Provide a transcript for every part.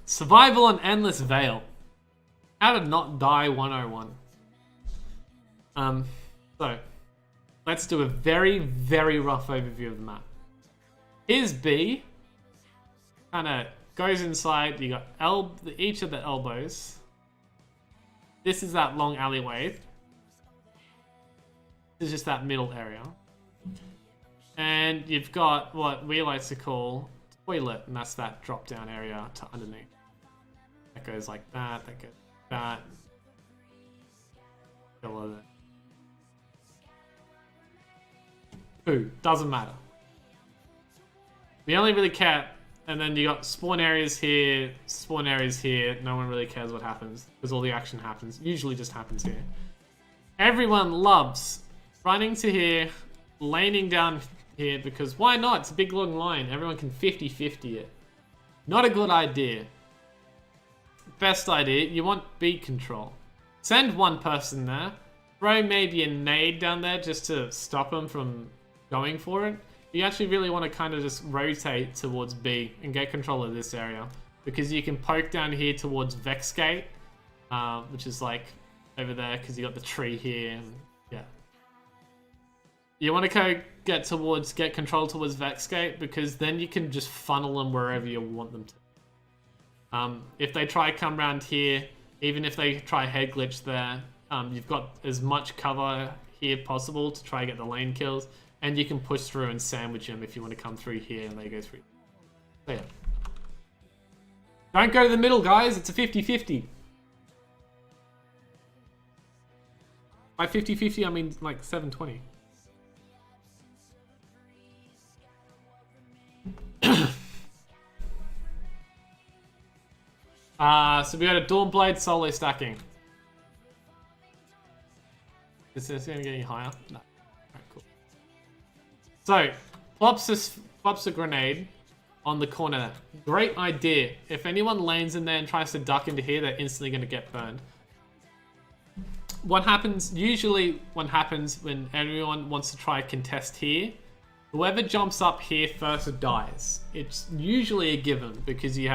Survival on Endless Vale. How to not die 101. So, let's do a very, very rough overview of the map. Here's B. Kind of goes inside. You got each of the elbows. This is that long alleyway. This is just that middle area. And you've got what we like to call toilet, and that's that drop down area to underneath. That goes like that, that goes like that. Ooh, doesn't matter. We only really care. And then you got spawn areas here, spawn areas here. No one really cares what happens because all the action happens. Usually just happens here. Everyone loves running to here, laning down here because why not? It's a big long line. Everyone can 50-50 it. Not a good idea. Best idea, you want B control. Send one person there. Throw maybe a nade down there just to stop them from going for it. You actually really want to kind of just rotate towards B and get control of this area because you can poke down here towards Vex Gate, which is like over there because you got the tree here. And yeah, you want to go get control towards Vex Gate because then you can just funnel them wherever you want them to. If they try come around here, even if they try head glitch there, you've got as much cover here possible to try to get the lane kills. And you can push through and sandwich them if you want to come through here and they go through. So yeah. Don't go to the middle, guys. It's a 50-50. By 50-50, I mean like 720. So we got a Dawnblade solo stacking. Is this going to get any higher? No. So, plops a grenade on the corner there. Great idea. If anyone lands in there and tries to duck into here, they're instantly going to get burned. Usually what happens when everyone wants to try contest here, whoever jumps up here first dies. It's usually a given because you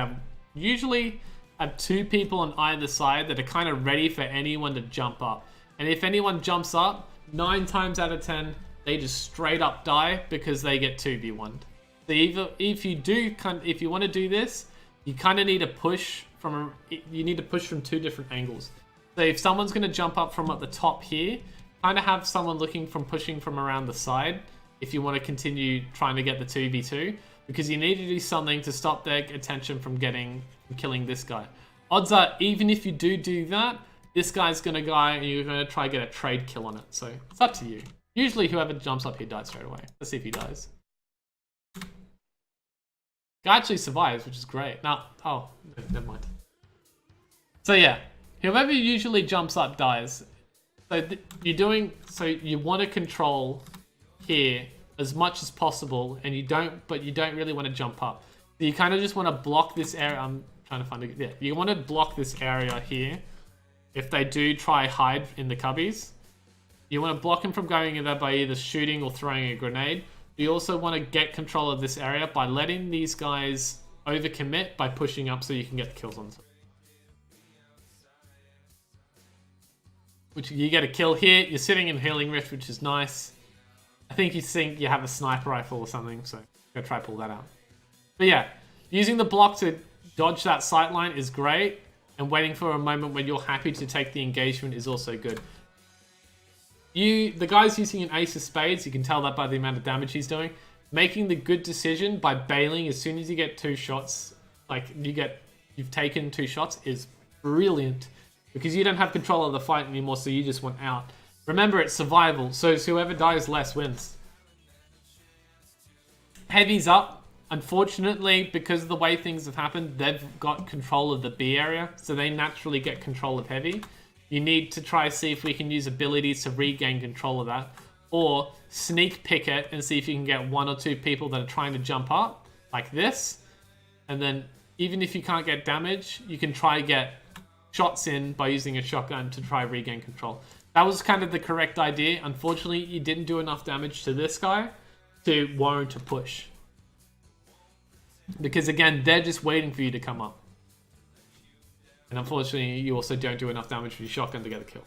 usually have two people on either side that are kind of ready for anyone to jump up. And if anyone jumps up, 9 times out of 10, they just straight up die because they get 2v1'd. So if you want to do this, you kind of need to push from two different angles. So if someone's going to jump up from at the top here, kind of have someone pushing from around the side if you want to continue trying to get the 2v2, because you need to do something to stop their attention from killing this guy. Odds are, even if you do that, this guy's going to die and you're going to try to get a trade kill on it. So it's up to you. Usually whoever jumps up here dies straight away. Let's see if he dies. Guy actually survives, which is great. No, oh, never mind. So yeah, whoever usually jumps up dies. So you want to control here as much as possible, and you don't really want to jump up. So you kind of just want to block this area. I'm trying to find it. Yeah, you want to block this area here. If they do try hide in the cubbies. You want to block them from going in there by either shooting or throwing a grenade. You also want to get control of this area by letting these guys overcommit by pushing up so you can get the kills on them. Which you get a kill here. You're sitting in Healing Rift, which is nice. I think you have a sniper rifle or something, so go try to pull that out. But yeah, using the block to dodge that sight line is great, and waiting for a moment when you're happy to take the engagement is also good. The guy's using an ace of spades, you can tell that by the amount of damage he's doing. Making the good decision by bailing as soon as you get 2 shots, like you've taken 2 shots, is brilliant. Because you don't have control of the fight anymore, so you just want out. Remember, it's survival, so whoever dies less wins. Heavy's up. Unfortunately, because of the way things have happened, they've got control of the B area, so they naturally get control of heavy. You need to try to see if we can use abilities to regain control of that. Or sneak pick it and see if you can get 1 or 2 people that are trying to jump up, like this. And then, even if you can't get damage, you can try to get shots in by using a shotgun to try regain control. That was kind of the correct idea. Unfortunately, you didn't do enough damage to this guy to warrant a push. Because again, they're just waiting for you to come up. And unfortunately, you also don't do enough damage with your shotgun to get a kill.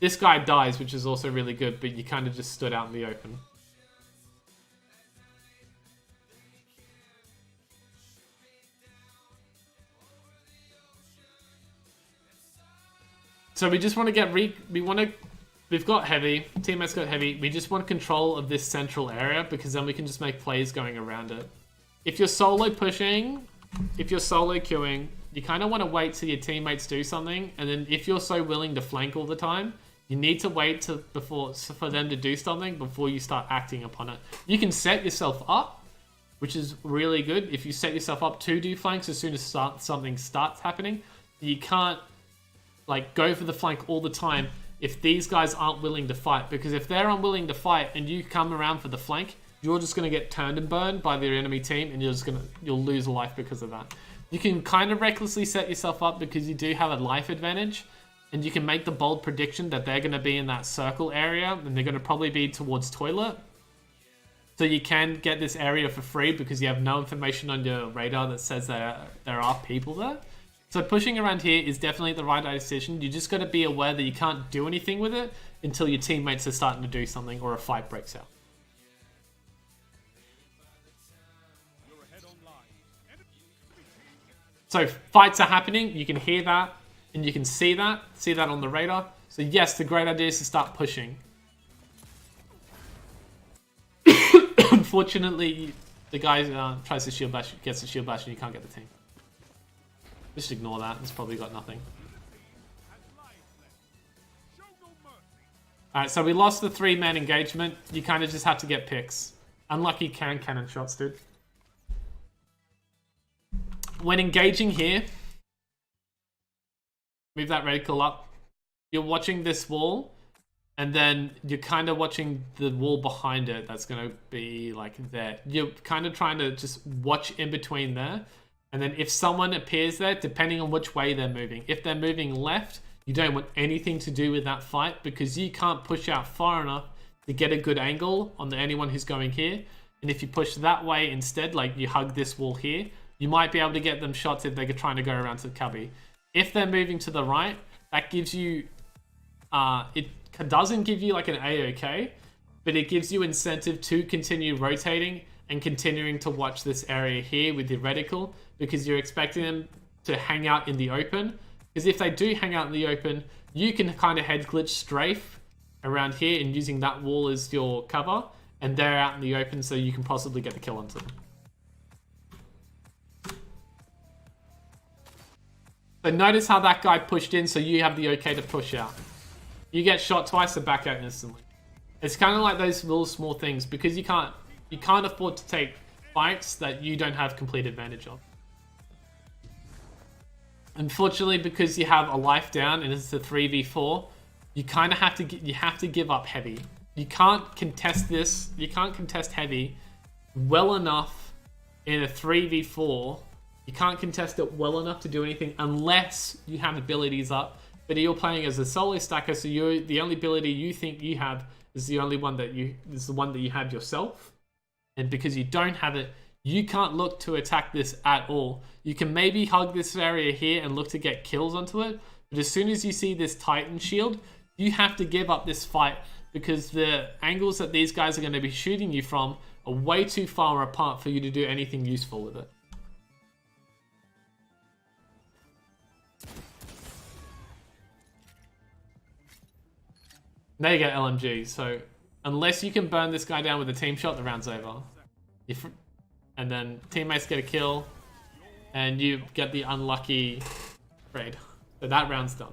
This guy dies, which is also really good, but you kind of just stood out in the open. So we just want to get we've got heavy, teammates got heavy. We just want control of this central area because then we can just make plays going around it. If you're solo pushing, if you're solo queuing, you kind of want to wait till your teammates do something, and then if you're so willing to flank all the time, you need to wait for them to do something before you start acting upon it. You can set yourself up, which is really good. If you set yourself up to do flanks as soon as something starts happening, you can't like go for the flank all the time if these guys aren't willing to fight, because if they're unwilling to fight and you come around for the flank, you're just going to get turned and burned by their enemy team, and you'll lose a life because of that. You can kind of recklessly set yourself up because you do have a life advantage, and you can make the bold prediction that they're going to be in that circle area and they're going to probably be towards toilet. So you can get this area for free because you have no information on your radar that says there are people there. So pushing around here is definitely the right decision. You just got to be aware that you can't do anything with it until your teammates are starting to do something or a fight breaks out. So fights are happening. You can hear that and you can see that on the radar. So yes, the great idea is to start pushing. Unfortunately, the guy tries to shield bash, gets the shield bash, and you can't get the team. Just ignore that. It's probably got nothing. Alright, so we lost the 3-man engagement. You kind of just have to get picks. Unlucky cannon shots, dude. When engaging here, move that reticle up. You're watching this wall, and then you're kind of watching the wall behind it. That's going to be like there. You're kind of trying to just watch in between there. And then if someone appears there, depending on which way they're moving. If they're moving left, you don't want anything to do with that fight because you can't push out far enough to get a good angle on anyone who's going here. And if you push that way instead, like you hug this wall here, you might be able to get them shots if they're trying to go around to the cubby. If they're moving to the right, that gives you... it doesn't give you like an AOK, but it gives you incentive to continue rotating and continuing to watch this area here with your reticle, because you're expecting them to hang out in the open. Because if they do hang out in the open, you can kind of head glitch strafe around here and using that wall as your cover, and they're out in the open so you can possibly get the kill onto them. So notice how that guy pushed in, so you have the okay to push out. You get shot twice and back out instantly. It's kind of like those little small things, because you can't afford to take fights that you don't have complete advantage of. Unfortunately, because you have a life down and it's a 3v4, you kind of have to give up heavy. You can't contest this. You can't contest heavy well enough in a 3v4. You can't contest it well enough to do anything unless you have abilities up. But you're playing as a solo stacker, so the only ability you think you have is the one that you have yourself. And because you don't have it, you can't look to attack this at all. You can maybe hug this area here and look to get kills onto it, but as soon as you see this Titan shield, you have to give up this fight because the angles that these guys are going to be shooting you from are way too far apart for you to do anything useful with it. Now you get LMG, so unless you can burn this guy down with a team shot, the round's over. And then teammates get a kill, and you get the unlucky raid. So that round's done.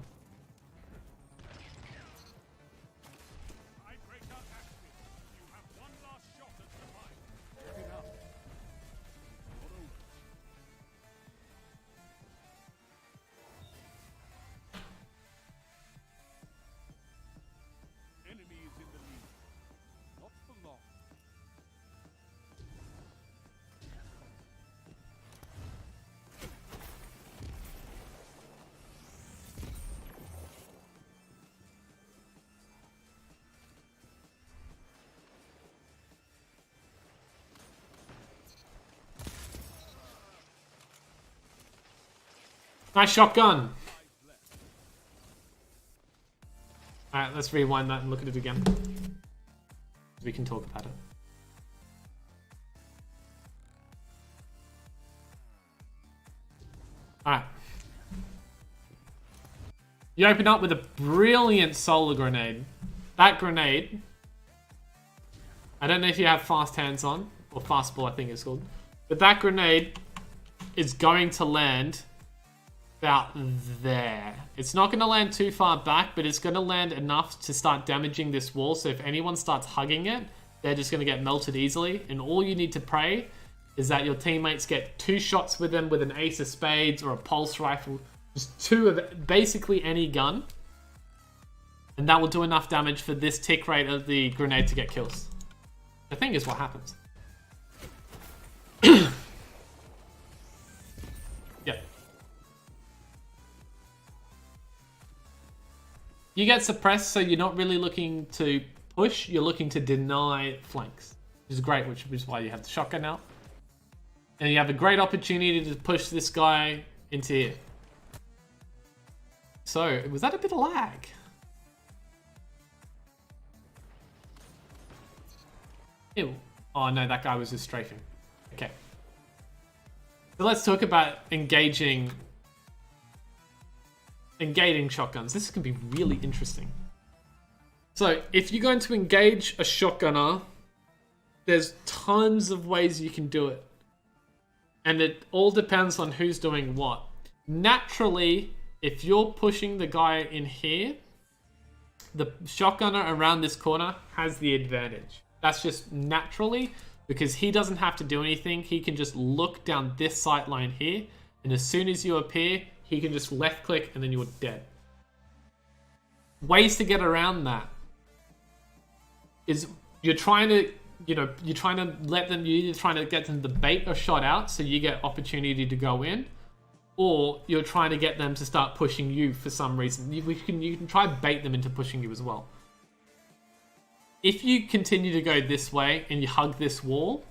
Nice shotgun. Alright, let's rewind that and look at it again. We can talk about it. Alright. You open up with a brilliant solar grenade. That grenade, I don't know if you have fast hands on, or fastball I think it's called, but that grenade is going to land about there. It's not going to land too far back, but it's going to land enough to start damaging this wall, so if anyone starts hugging it, they're just going to get melted easily, and all you need to pray is that your teammates get 2 shots with them with an ace of spades or a pulse rifle. Just 2 of basically any gun. And that will do enough damage for this tick rate of the grenade to get kills. I think is what happens. Yeah. You get suppressed, so you're not really looking to push, you're looking to deny flanks. Which is great, which is why you have the shotgun out. And you have a great opportunity to push this guy into here. So, was that a bit of lag? Ew. Oh no, that guy was just strafing. Okay. So let's talk about engaging shotguns. This can be really interesting. So, if you're going to engage a shotgunner, there's tons of ways you can do it. And it all depends on who's doing what. Naturally, if you're pushing the guy in here, the shotgunner around this corner has the advantage. That's just naturally, because he doesn't have to do anything. He can just look down this sight line here, and as soon as you appear, he can just left click and then you're dead. Ways to get around that is you're trying to get them to bait a shot out so you get opportunity to go in, or you're trying to get them to start pushing you for some reason. You can try and bait them into pushing you as well. If you continue to go this way and you hug this wall,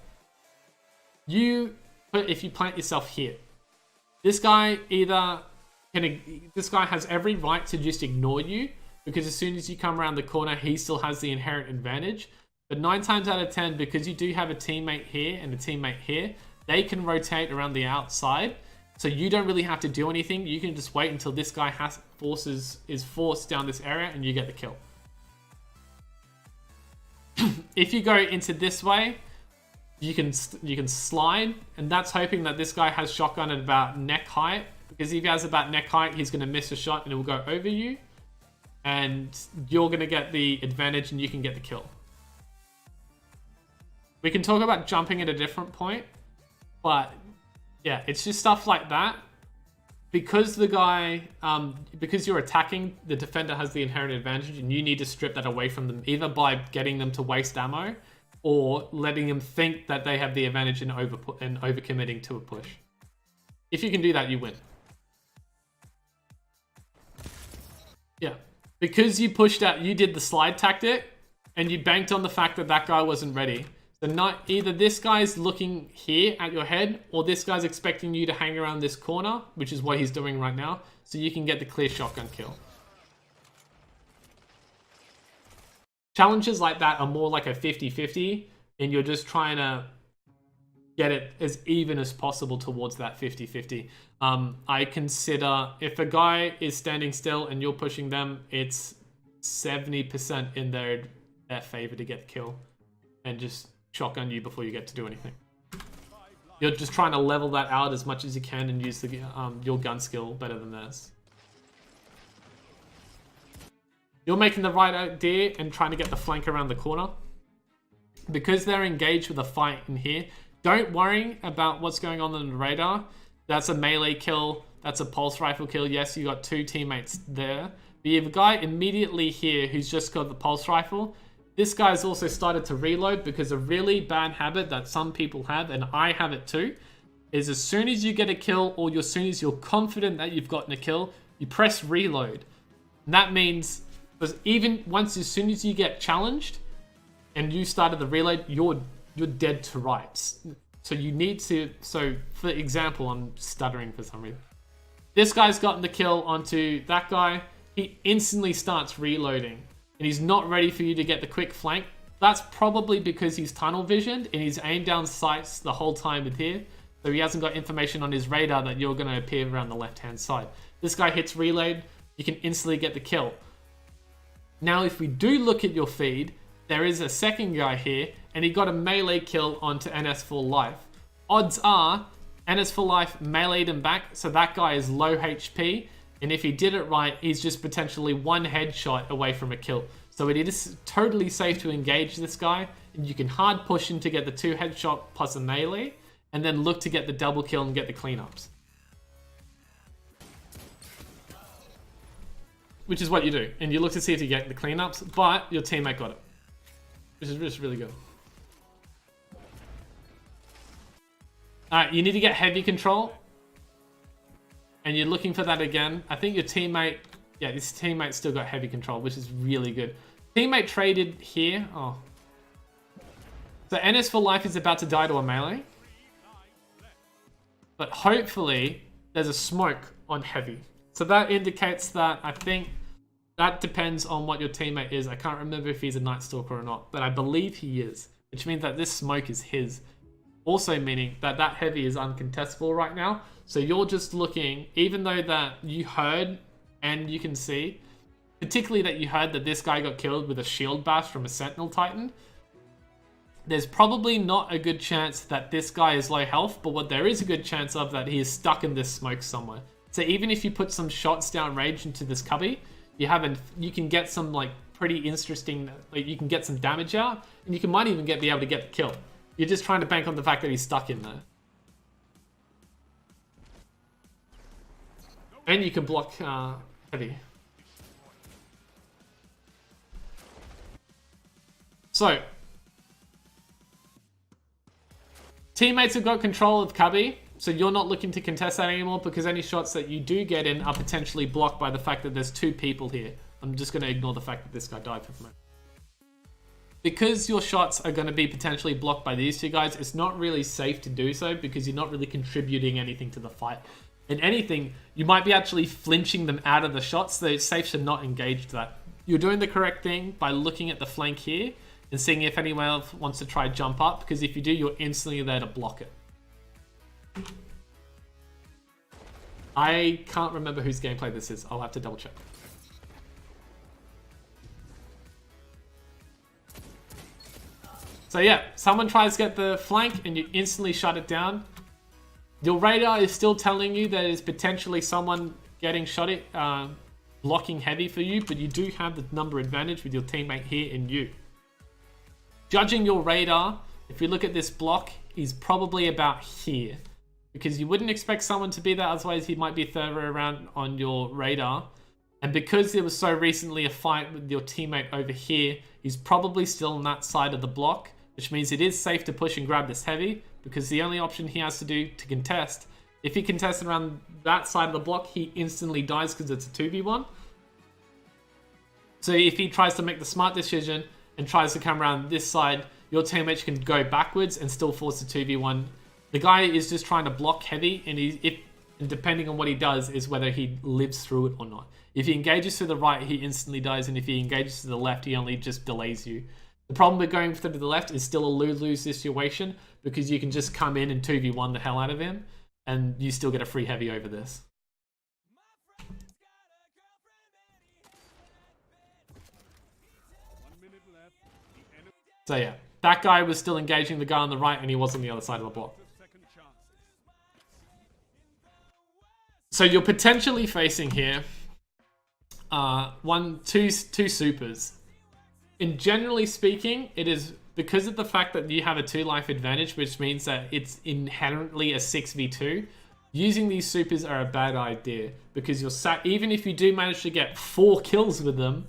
if you plant yourself here, this guy has every right to just ignore you, because as soon as you come around the corner, he still has the inherent advantage. But 9 times out of 10, because you do have a teammate here and a teammate here, they can rotate around the outside. So you don't really have to do anything. You can just wait until this guy is forced down this area and you get the kill. If you go into this way, you can slide, and that's hoping that this guy has shotgun at about neck height, because if he has about neck height, he's going to miss a shot and it will go over you, and you're going to get the advantage and you can get the kill. We can talk about jumping at a different point, but yeah, it's just stuff like that. Because the guy, because you're attacking, the defender has the inherent advantage, and you need to strip that away from them, either by getting them to waste ammo or letting them think that they have the advantage in overcommitting to a push. If you can do that, you win. Yeah, because you pushed out, you did the slide tactic, and you banked on the fact that that guy wasn't ready. So either this guy's looking here at your head, or this guy's expecting you to hang around this corner, which is what he's doing right now, so you can get the clear shotgun kill. Challenges like that are more like a 50-50, and you're just trying to get it as even as possible towards that 50-50. I consider if a guy is standing still and you're pushing them, it's 70% in their favor to get the kill and just shotgun you before you get to do anything. You're just trying to level that out as much as you can and use your gun skill better than theirs. You're making the right idea and trying to get the flank around the corner. Because they're engaged with a fight in here, don't worry about what's going on the radar. That's a melee kill. That's a pulse rifle kill. Yes, you got 2 teammates there. But you have a guy immediately here who's just got the pulse rifle. This guy's also started to reload, because a really bad habit that some people have, and I have it too, is as soon as you get a kill, or as soon as you're confident that you've gotten a kill, you press reload. And that means, because even as soon as you get challenged and you started the reload, you're dead to rights. So you need to, so for example, I'm stuttering for some reason. This guy's gotten the kill onto that guy. He instantly starts reloading. And he's not ready for you to get the quick flank. That's probably because he's tunnel visioned and he's aimed down sights the whole time with here. So he hasn't got information on his radar that you're going to appear around the left-hand side. This guy hits reload. You can instantly get the kill. Now, if we do look at your feed, there is a second guy here, and he got a melee kill onto NS Full Life. Odds are, NS Full Life meleeed him back, so that guy is low HP, and if he did it right, he's just potentially one headshot away from a kill. So it is totally safe to engage this guy, and you can hard push him to get the 2 headshot plus a melee, and then look to get the double kill and get the cleanups. Which is what you do. And you look to see if you get the cleanups, but your teammate got it. Which is just really good. Alright, you need to get heavy control. And you're looking for that again. I think your teammate... Yeah, this teammate still got heavy control, which is really good. Teammate traded here. Oh. So NS for Life is about to die to a melee. But hopefully, there's a smoke on heavy. So that indicates that I think that depends on what your teammate is. I can't remember if he's a Night Stalker or not, but I believe he is, which means that this smoke is his. Also meaning that that heavy is uncontestable right now. So you're just looking, even though that you heard and you can see, particularly that you heard that this guy got killed with a shield bash from a Sentinel Titan, there's probably not a good chance that this guy is low health, but what there is a good chance of that he is stuck in this smoke somewhere. So even if you put some shots down range into this cubby, you can get some like pretty interesting, like you can get some damage out, and you might even be able to get the kill. You're just trying to bank on the fact that he's stuck in there. And you can block heavy. So, teammates have got control of cubby. So you're not looking to contest that anymore because any shots that you do get in are potentially blocked by the fact that there's 2 people here. I'm just going to ignore the fact that this guy died for the moment. Because your shots are going to be potentially blocked by these 2 guys, it's not really safe to do so because you're not really contributing anything to the fight. And anything, you might be actually flinching them out of the shots, so it's safe to not engage that. You're doing the correct thing by looking at the flank here and seeing if anyone else wants to try jump up, because if you do, you're instantly there to block it. I can't remember whose gameplay this is. I'll have to double check. So yeah, someone tries to get the flank and you instantly shut it down. Your radar is still telling you that it's potentially someone getting shot at, blocking heavy for you, but you do have the number advantage with your teammate here and you. Judging your radar, if you look at this block, he's probably about here. Because you wouldn't expect someone to be there, otherwise he might be further around on your radar. And because there was so recently a fight with your teammate over here, he's probably still on that side of the block, which means it is safe to push and grab this heavy, because the only option he has to do to contest, if he contests around that side of the block, he instantly dies because it's a 2v1. So if he tries to make the smart decision and tries to come around this side, your teammate can go backwards and still force a 2v1. The guy is just trying to block heavy, and depending on what he does is whether he lives through it or not. If he engages to the right, he instantly dies, and if he engages to the left, he only just delays you. The problem with going to the left is still a lose-lose situation, because you can just come in and 2v1 the hell out of him, and you still get a free heavy over this. So yeah, that guy was still engaging the guy on the right, and he was on the other side of the block. So you're potentially facing here two supers. And generally speaking, it is because of the fact that you have a 2 life advantage, which means that it's inherently a 6v2. Using these supers are a bad idea because even if you do manage to get 4 kills with them,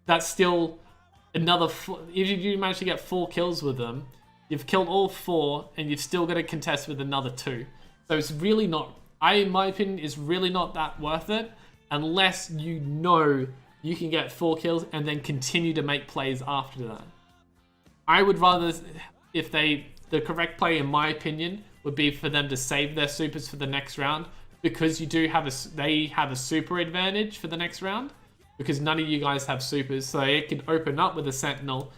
that's still another. If you do manage to get 4 kills with them, you've killed all 4, and you've still got to contest with another 2. So it's really not. In my opinion, is really not that worth it unless you know you can get 4 kills and then continue to make plays after that. I would rather, the correct play in my opinion would be for them to save their supers for the next round, because you do have they have a super advantage for the next round, because none of you guys have supers, so it can open up with a Sentinel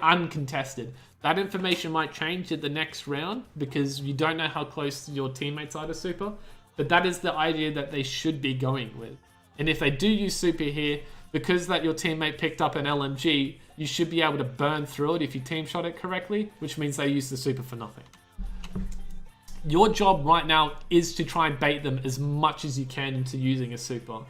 uncontested. That information might change at the next round because you don't know how close your teammates are to super, but that is the idea that they should be going with. And if they do use super here, because that your teammate picked up an LMG, you should be able to burn through it if you team shot it correctly, which means they use the super for nothing. Your job right now is to try and bait them as much as you can into using a super.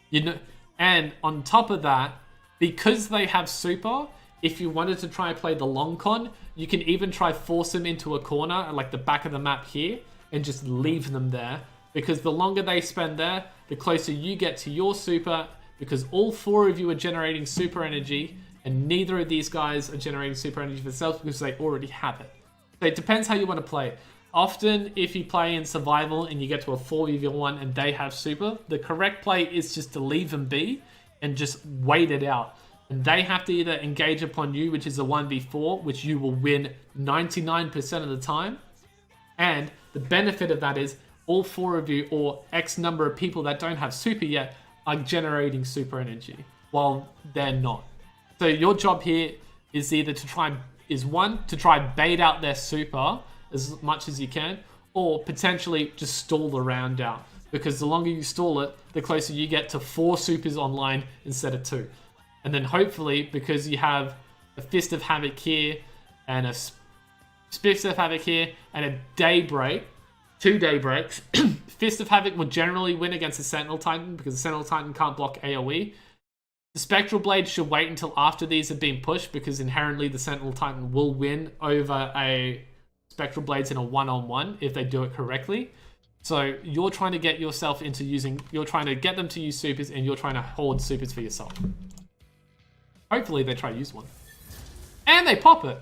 You know, and on top of that, because they have super, if you wanted to try and play the long con, you can even try force them into a corner, like the back of the map here, and just leave them there. Because the longer they spend there, the closer you get to your super, because all 4 of you are generating super energy, and neither of these guys are generating super energy for themselves because they already have it. So it depends how you want to play. Often, if you play in survival and you get to a 4v1 and they have super, the correct play is just to leave them be and just wait it out. And they have to either engage upon you, which is a 1v4, which you will win 99% of the time. And the benefit of that is all 4 of you, or X number of people that don't have super yet, are generating super energy while they're not. So your job here is either to try and bait out their super as much as you can, or potentially just stall the round out, because the longer you stall it, the closer you get to 4 supers online instead of 2. And then hopefully, because you have a Fist of Havoc here and a Fist of Havoc here and a Daybreak, 2 Daybreaks, Fist of Havoc will generally win against the Sentinel Titan because the Sentinel Titan can't block AoE. The Spectral Blade should wait until after these have been pushed, because inherently the Sentinel Titan will win over a Spectral Blades in a 1-on-1 if they do it correctly. So you're trying to get yourself into you're trying to get them to use supers, and you're trying to hoard supers for yourself. Hopefully they try to use one. And they pop it.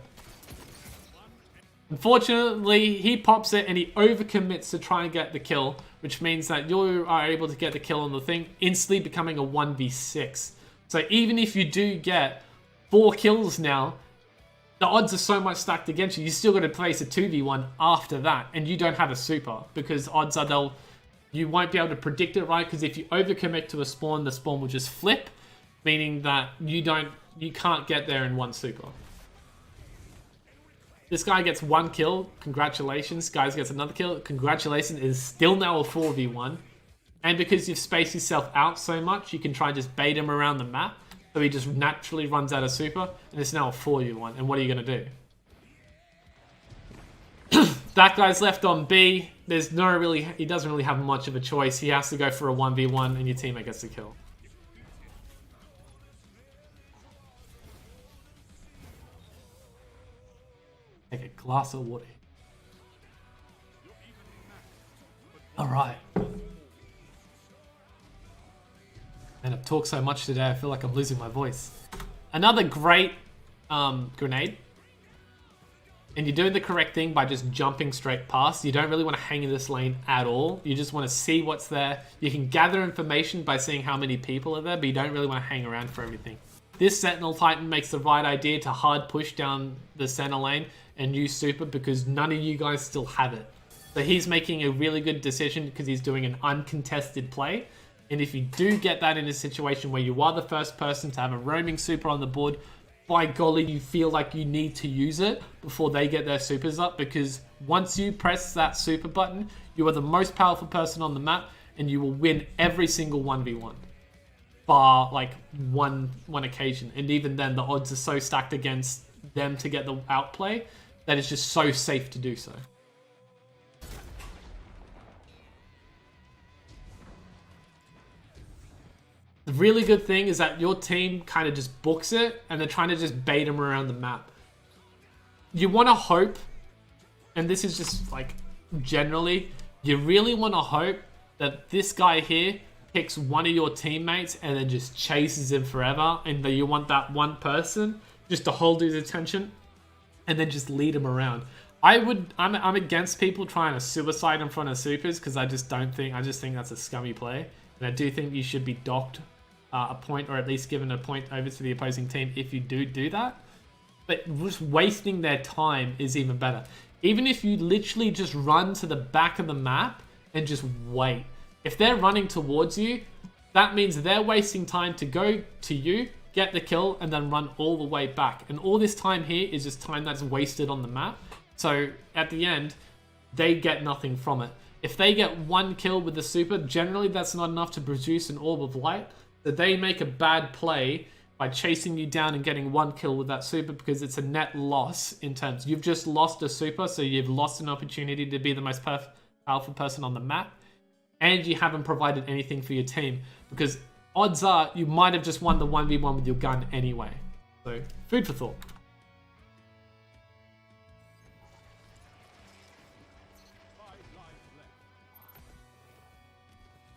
Unfortunately, he pops it and he overcommits to try and get the kill, which means that you are able to get the kill on the thing, instantly becoming a 1v6. So even if you do get 4 kills now, the odds are so much stacked against you. You still got to place a 2v1 after that, and you don't have a super, because odds are you won't be able to predict it right, because if you overcommit to a spawn, the spawn will just flip, meaning that you can't get there in 1 super. This guy gets 1 kill, congratulations. Guys gets another kill, congratulations. It is still now a 4v1. And because you've spaced yourself out so much, you can try and just bait him around the map. So he just naturally runs out of super, and it's now a 4v1. And what are you going to do? That guy's left on B. He doesn't really have much of a choice. He has to go for a 1v1, and your teammate gets the kill. Take a glass of water. Alright. And I've talked so much today, I feel like I'm losing my voice. Another great grenade. And you're doing the correct thing by just jumping straight past. You don't really want to hang in this lane at all. You just want to see what's there. You can gather information by seeing how many people are there, but you don't really want to hang around for everything. This Sentinel Titan makes the right idea to hard push down the center lane and use super, because none of you guys still have it. So he's making a really good decision because he's doing an uncontested play. And if you do get that in a situation where you are the first person to have a roaming super on the board, by golly, you feel like you need to use it before they get their supers up, because once you press that super button, you are the most powerful person on the map, and you will win every single 1v1. Bar like one occasion. And even then, the odds are so stacked against them to get the outplay that it's just so safe to do so. The really good thing is that your team kind of just books it, and they're trying to just bait them around the map. You want to hope, and this is just like generally, you really want to hope that this guy here picks one of your teammates and then just chases him forever, and that you want that one person just to hold his attention and then just lead him around. I'm against people trying to suicide in front of supers, because I just think that's a scummy play, and I do think you should be docked a point, or at least given a point over to the opposing team if you do that. But just wasting their time is even better. Even if you literally just run to the back of the map and just wait. If they're running towards you, that means they're wasting time to go to you, get the kill, and then run all the way back. And all this time here is just time that's wasted on the map. So at the end, they get nothing from it. If they get one kill with the super, generally that's not enough to produce an orb of light. So they make a bad play by chasing you down and getting one kill with that super, because it's a net loss in terms. You've just lost a super, so you've lost an opportunity to be the most powerful person on the map. And you haven't provided anything for your team, because odds are you might have just won the 1v1 with your gun anyway. So, food for thought.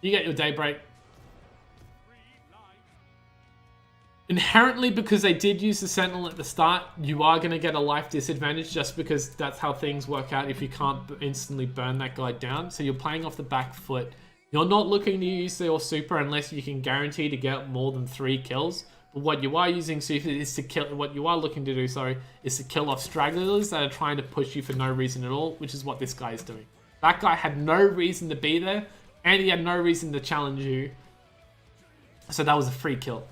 You get your daybreak. Inherently, because they did use the Sentinel at the start, you are going to get a life disadvantage just because that's how things work out if you can't instantly burn that guy down. So you're playing off the back foot. You're not looking to use your super unless you can guarantee to get more than 3 kills. But what you are using super is to kill. What you are looking to do, sorry, is to kill off stragglers that are trying to push you for no reason at all, which is what this guy is doing. That guy had no reason to be there, and he had no reason to challenge you. So that was a free kill.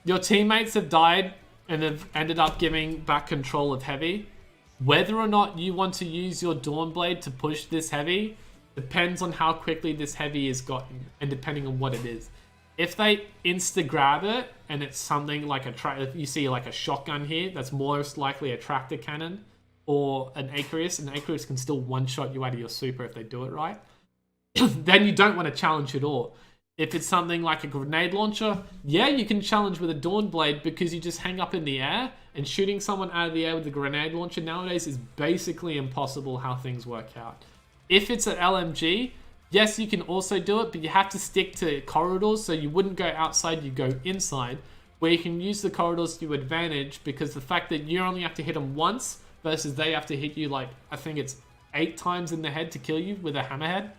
Your teammates have died and have ended up giving back control of heavy. Whether or not you want to use your Dawnblade to push this heavy depends on how quickly this heavy is gotten and depending on what it is. If they insta-grab it and it's something like you see like a shotgun here, that's most likely a tractor cannon or an Aquarius can still one-shot you out of your super if they do it right. Then you don't want to challenge at all. If it's something like a grenade launcher, yeah, you can challenge with a Dawnblade because you just hang up in the air, and shooting someone out of the air with a grenade launcher nowadays is basically impossible how things work out. If it's an LMG, yes, you can also do it, but you have to stick to corridors, so you wouldn't go outside, you go inside, where you can use the corridors to your advantage, because the fact that you only have to hit them once versus they have to hit you like, I think it's 8 times in the head to kill you with a hammerhead.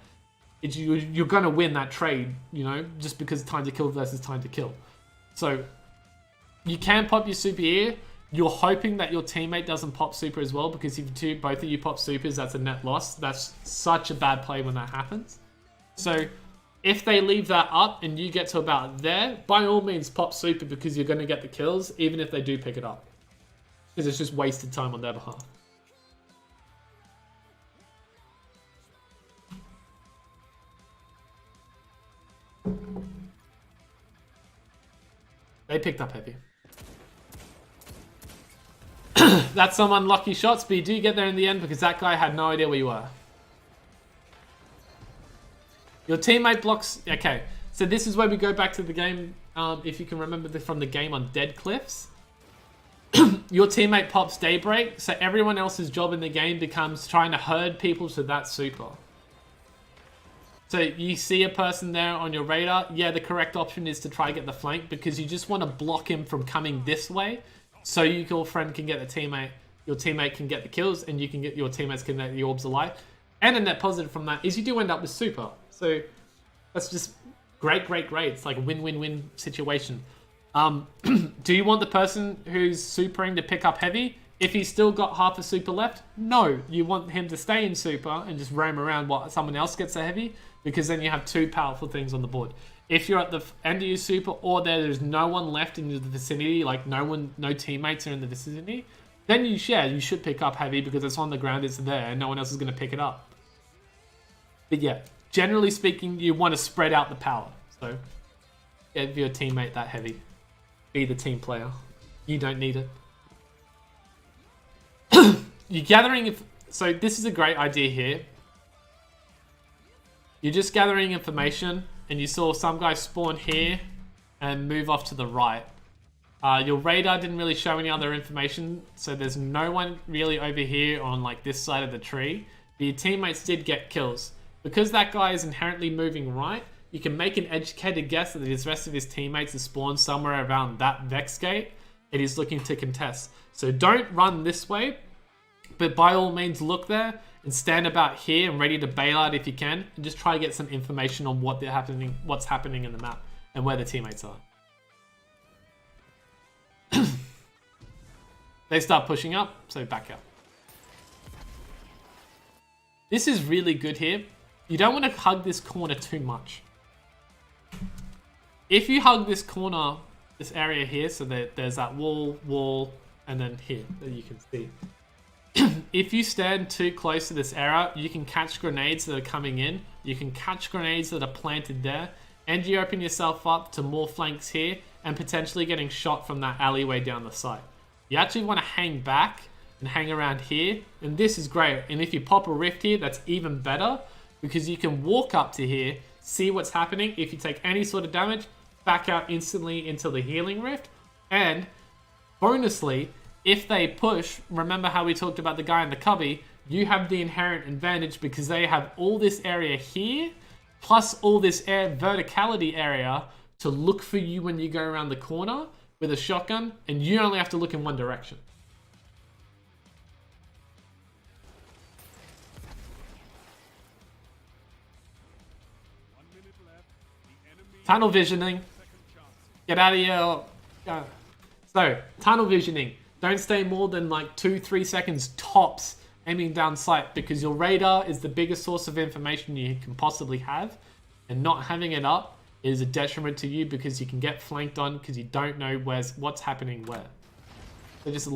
You're going to win that trade, you know, just because time to kill versus time to kill. So you can pop your super here. You're hoping that your teammate doesn't pop super as well, because if both of you pop supers, that's a net loss. That's such a bad play when that happens. So if they leave that up and you get to about there, by all means pop super, because you're going to get the kills, even if they do pick it up. Because it's just wasted time on their behalf. They picked up heavy. That's some unlucky shots, but you do get there in the end because that guy had no idea where you were. Your teammate blocks... Okay, so this is where we go back to the game, if you can remember from the game on Dead Cliffs. Your teammate pops Daybreak, so everyone else's job in the game becomes trying to herd people to that super. So you see a person there on your radar, yeah, the correct option is to try to get the flank, because you just want to block him from coming this way, so your friend can get the teammate, your teammate can get the kills, and you can get your teammates can get the orbs alive. And a net positive from that is you do end up with super. So that's just great. It's like a win-win-win situation. Do you want the person who's supering to pick up heavy? If he's still got half a super left, no. You want him to stay in super and just roam around while someone else gets a heavy, because then you have 2 powerful things on the board. If you're at the end of your super, or there's no one left in the vicinity, like no teammates are in the vicinity, then you should pick up heavy, because it's on the ground, it's there, and no one else is going to pick it up. But yeah, generally speaking, you want to spread out the power. So give your teammate that heavy. Be the team player. You don't need it. You're gathering... So this is a great idea here. You're just gathering information, and you saw some guy spawn here and move off to the right. Your radar didn't really show any other information, so there's no one really over here on like this side of the tree. But your teammates did get kills. Because that guy is inherently moving right, you can make an educated guess that the rest of his teammates are spawned somewhere around that Vex gate, and he's looking to contest. So don't run this way, but by all means look there and stand about here and ready to bail out if you can, and just try to get some information on what's happening in the map and where the teammates are. They start pushing up, so back up. This is really good here. you don't want to hug this corner too much. If you hug this corner, this area here, so that there's that wall, and then here that you can see. If you stand too close to this area, you can catch grenades that are coming in. You can catch grenades that are planted there, and you open yourself up to more flanks here, and potentially getting shot from that alleyway down the side. You actually want to hang back and hang around here, and this is great. And if you pop a rift here, that's even better, because you can walk up to here, see what's happening. If you take any sort of damage, back out instantly into the healing rift. And bonusly, if they push, remember how we talked about the guy in the cubby, you have the inherent advantage because they have all this area here, plus all this verticality area to look for you when you go around the corner with a shotgun, and you only have to look in one direction. Tunnel visioning. Get out of here. So, tunnel visioning. Don't stay more than like 2-3 seconds tops aiming down sight, because your radar is the biggest source of information you can possibly have, and not having it up is a detriment to you because you can get flanked on because you don't know what's happening where. So just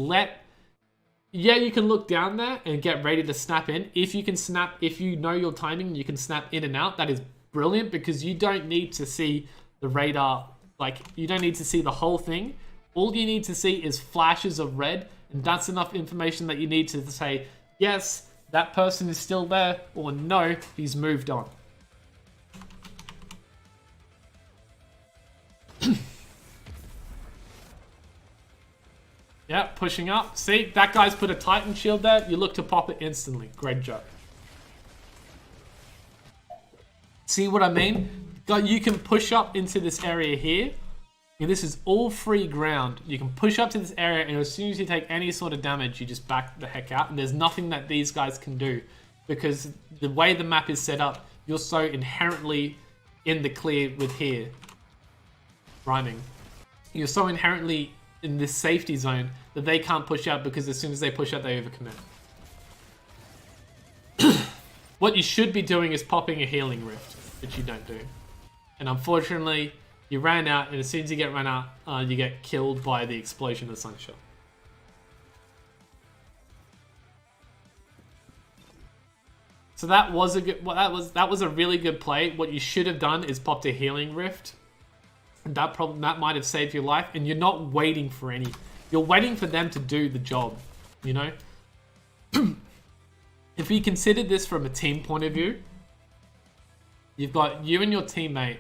yeah, you can look down there and get ready to snap in. If you can snap, if you know your timing, you can snap in and out. That is brilliant, because you don't need to see the radar, like you don't need to see the whole thing. All you need to see is flashes of red, and that's enough information that you need to say, yes, that person is still there, or no, he's moved on. Yeah, pushing up. See, that guy's put a Titan shield there. You look to pop it instantly. Great job. See what I mean? You can push up into this area here. And this is all free ground. You can push up to this area, and as soon as you take any sort of damage, you just back the heck out. And there's nothing that these guys can do, because the way the map is set up, you're so inherently in the clear with here. Rhyming. You're so inherently in this safety zone that they can't push out, because as soon as they push out, they overcommit. What you should be doing is popping a healing rift, which you don't do. And unfortunately, you ran out, and as soon as you get run out, you get killed by the explosion of Sunshot. So that was a good. That was a really good play. What you should have done is popped a healing rift. And that might have saved your life, and you're not waiting for any. You're waiting for them to do the job. You know. If we consider this from a team point of view, you've got you and your teammate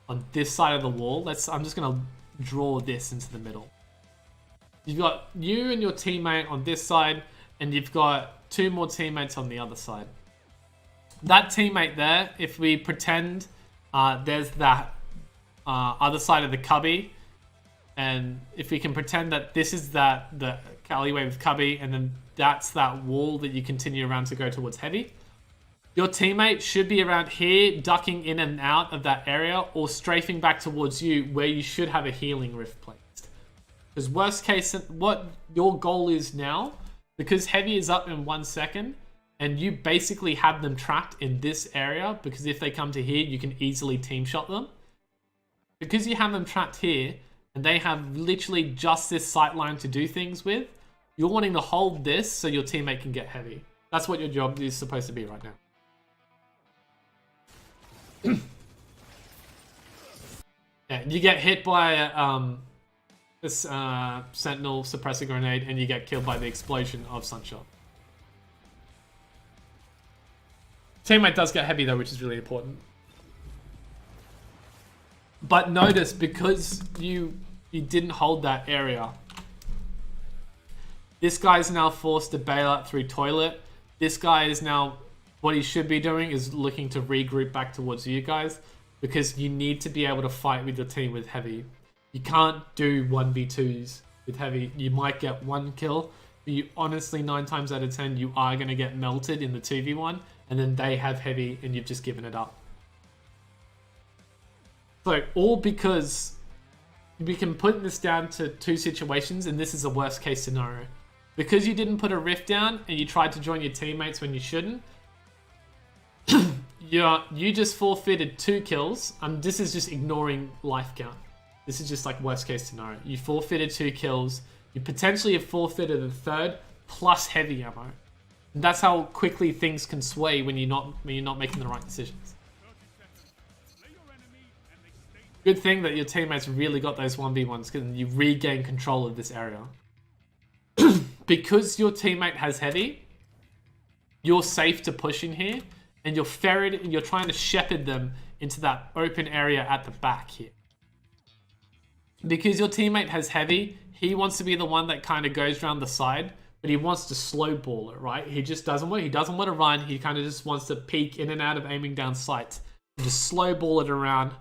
on this side of the wall. I'm just gonna draw this into the middle. You've got you and your teammate on this side, and you've got two more teammates on the other side. That teammate there, if we pretend there's that other side of the cubby, and if we can pretend that this is the alleyway with cubby, and then that's that wall that you continue around to go towards heavy. Your teammate should be around here, ducking in and out of that area, or strafing back towards you, where you should have a healing rift placed. Because worst case, what your goal is now, because heavy is up in 1 second, and you basically have them trapped in this area, because if they come to here, you can easily team shot them. Because you have them trapped here, and they have literally just this sight line to do things with, you're wanting to hold this so your teammate can get heavy. That's what your job is supposed to be right now. Yeah, you get hit by this Sentinel suppressor grenade, and you get killed by the explosion of Sunshot. Teammate does get heavy though, which is really important. But notice, because you didn't hold that area, this guy is now forced to bail out through toilet. This guy is now, what he should be doing is looking to regroup back towards you guys, because you need to be able to fight with your team with heavy. You can't do 1v2s with heavy. You might get one kill, but you honestly, 9 times out of 10, you are going to get melted in the 2v1, and then they have heavy and you've just given it up. So, all because we can put this down to 2 situations, and this is the worst case scenario. Because you didn't put a rift down and you tried to join your teammates when you shouldn't, you just forfeited 2 kills. This is just ignoring life count. This is just like worst case scenario. You forfeited 2 kills. You potentially have forfeited a 3rd plus heavy ammo. And that's how quickly things can sway when you're not making the right decisions. Good thing that your teammates really got those 1v1s because you regain control of this area. Because your teammate has heavy, you're safe to push in here, and you're trying to shepherd them into that open area at the back here. Because your teammate has heavy, he wants to be the one that kind of goes around the side, but he wants to slow ball it, right? He just doesn't want to run. He kind of just wants to peek in and out of aiming down sights and just slow ball it around,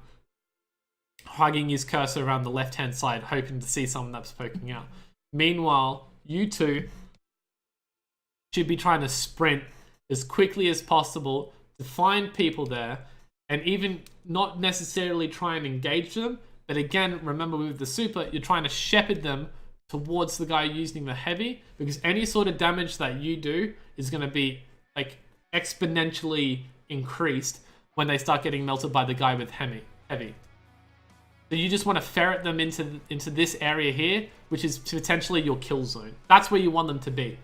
hugging his cursor around the left-hand side, hoping to see someone that's poking out. Meanwhile, you two should be trying to sprint as quickly as possible to find people there, and even not necessarily try and engage them, but again, remember with the super, you're trying to shepherd them towards the guy using the heavy, because any sort of damage that you do is going to be like exponentially increased when they start getting melted by the guy with heavy. So you just want to ferret them into this area here, which is potentially your kill zone. That's where you want them to be.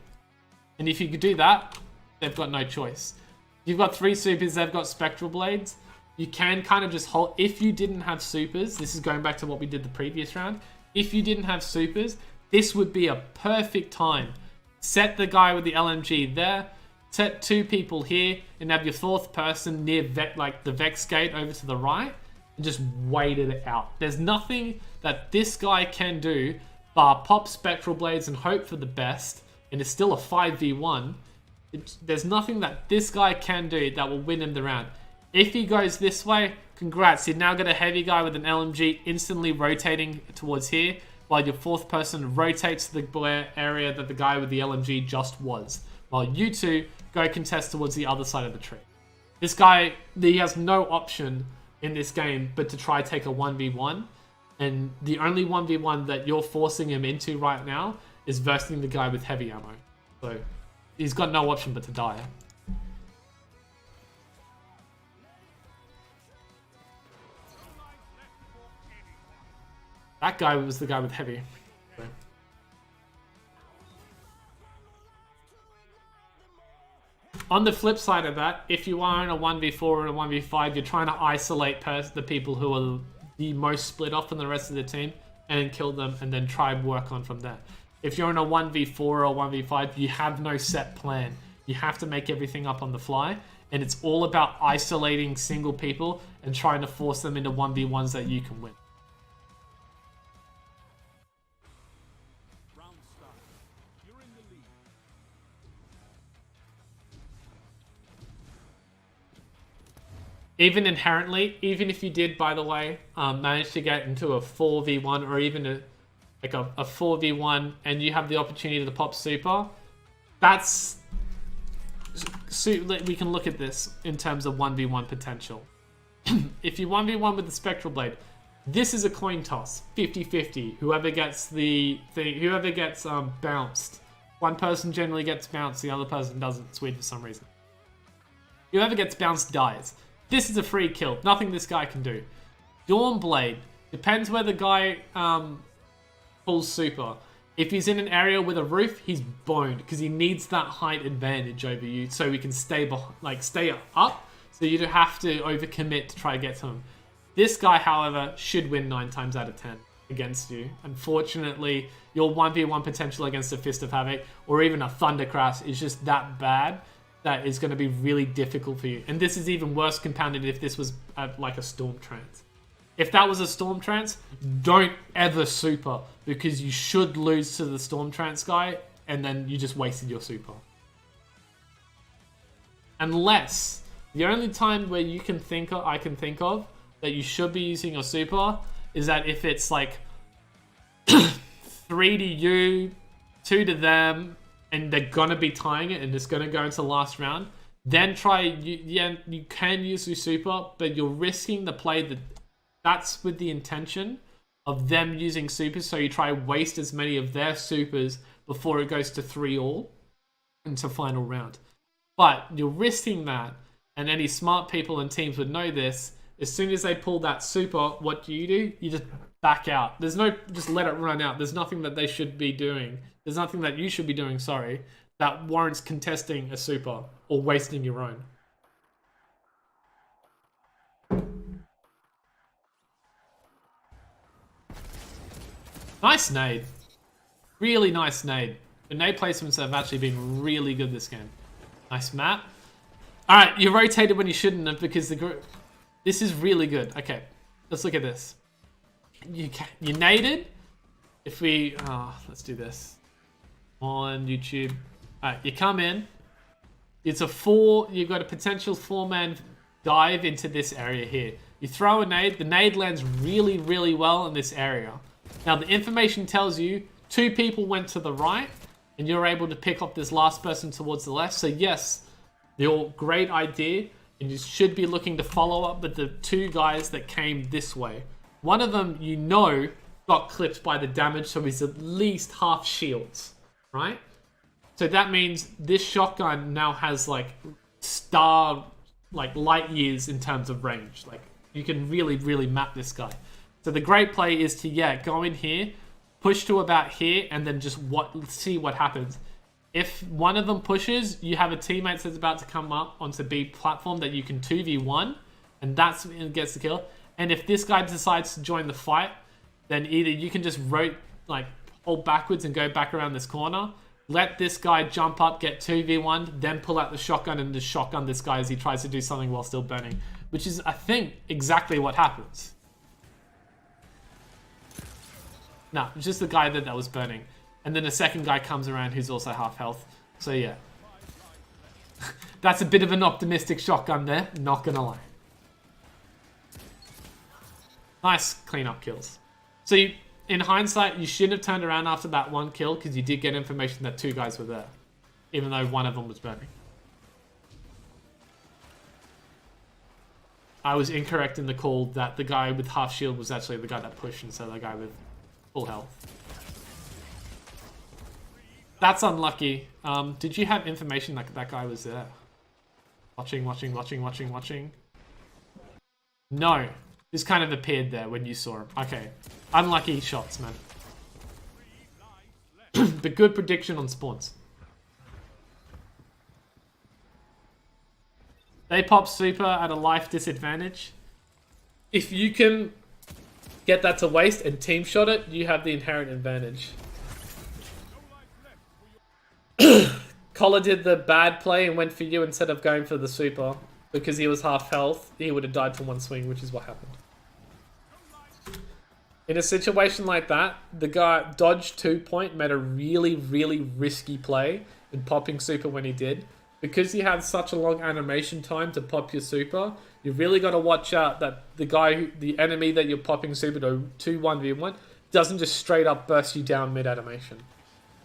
And if you could do that, they've got no choice. You've got 3 supers, they've got spectral blades. You can kind of just hold, if you didn't have supers, this is going back to what we did the previous round. If you didn't have supers, this would be a perfect time. Set the guy with the LMG there, set 2 people here, and have your 4th person near like the Vex gate over to the right, and just wait it out. There's nothing that this guy can do bar pop spectral blades and hope for the best, and it's still a 5v1. There's nothing that this guy can do that will win him the round. If he goes this way, congrats. You've now got a heavy guy with an LMG instantly rotating towards here, while your 4th person rotates to the area that the guy with the LMG just was, while you two go contest towards the other side of the tree. This guy, he has no option in this game but to try take a 1v1, and the only 1v1 that you're forcing him into right now is versing the guy with heavy ammo. So he's got no option but to die. That guy was the guy with heavy. So. On the flip side of that, if you are in a 1v4 or a 1v5, you're trying to isolate the people who are the most split off from the rest of the team and kill them, and then try and work on from there. If you're in a 1v4 or a 1v5, you have no set plan. You have to make everything up on the fly, and it's all about isolating single people and trying to force them into 1v1s that you can win. Even inherently, even if you did, by the way, manage to get into a 4v1 or even a 4v1 and you have the opportunity to pop super, we can look at this in terms of 1v1 potential. If you 1v1 with the spectral blade, this is a coin toss, 50-50. Whoever gets bounced. One person generally gets bounced, the other person doesn't. It's weird for some reason. Whoever gets bounced dies. This is a free kill. Nothing this guy can do. Dawnblade. Depends where the guy pulls super. If he's in an area with a roof, he's boned because he needs that height advantage over you so he can stay up. So you don't have to overcommit to try to get to him. This guy, however, should win 9 times out of 10 against you. Unfortunately, your 1v1 potential against a Fist of Havoc or even a Thundercrash is just that bad that is going to be really difficult for you. And this is even worse compounded if this was like a Storm Trance. If that was a Storm Trance, don't ever super, because you should lose to the Storm Trance guy and then you just wasted your super. Unless, the only time where I can think of that you should be using your super is that if it's like 3 to you, 2 to them, and they're gonna be tying it and it's gonna go into the last round, then you can use your super, but you're risking the play that's with the intention of them using supers, so you try to waste as many of their supers before it goes to 3-all into final round. But you're risking that and any smart people and teams would know this. As soon as they pull that super, what do? You just back out. There's no just let it run out. There's nothing that they should be doing. There's nothing that you should be doing, sorry, that warrants contesting a super or wasting your own. Nice nade. Really nice nade. The nade placements have actually been really good this game. Nice map. Alright, you rotated when you shouldn't have because the group... This is really good. Okay, let's look at this. You naded. If we... let's do this. On YouTube. Alright, you come in. It's a 4... You've got a potential 4-man dive into this area here. You throw a nade. The nade lands really, really well in this area. Now, the information tells you 2 people went to the right, and you're able to pick up this last person towards the left. So, yes, your great idea, and you should be looking to follow up with the 2 guys that came this way. One of them, you know, got clipped by the damage, so he's at least half shields, right? So that means this shotgun now has, like, light years in terms of range. Like, you can really, really map this guy. So the great play is to, go in here, push to about here, and then just see what happens. If one of them pushes, you have a teammate that's about to come up onto B platform that you can 2v1, and that's when it gets the kill. And if this guy decides to join the fight, then either you can just hold backwards and go back around this corner, let this guy jump up, get 2v1, then pull out the shotgun and just shotgun this guy as he tries to do something while still burning, which is, I think, exactly what happens. No, just the guy that was burning. And then the second guy comes around who's also half health. So yeah. That's a bit of an optimistic shotgun there, not gonna lie. Nice cleanup kills. So in hindsight, you shouldn't have turned around after that 1 kill because you did get information that 2 guys were there. Even though one of them was burning. I was incorrect in the call that the guy with half shield was actually the guy that pushed instead of the guy with full health. That's unlucky. Did you have information like that guy was there? Watching. No. This kind of appeared there when you saw him. Okay. Unlucky shots, man. But good prediction on spawns. They pop super at a life disadvantage. If you can get that to waste and team shot it, you have the inherent advantage. Collar did the bad play and went for you instead of going for the super. Because he was half health, he would have died from 1 swing, which is what happened. In a situation like that, the guy dodged 2 point, made a really, really risky play in popping super when he did. Because you have such a long animation time to pop your super, you really got to watch out that the enemy that you're popping super to 1v1 doesn't just straight up burst you down mid-animation.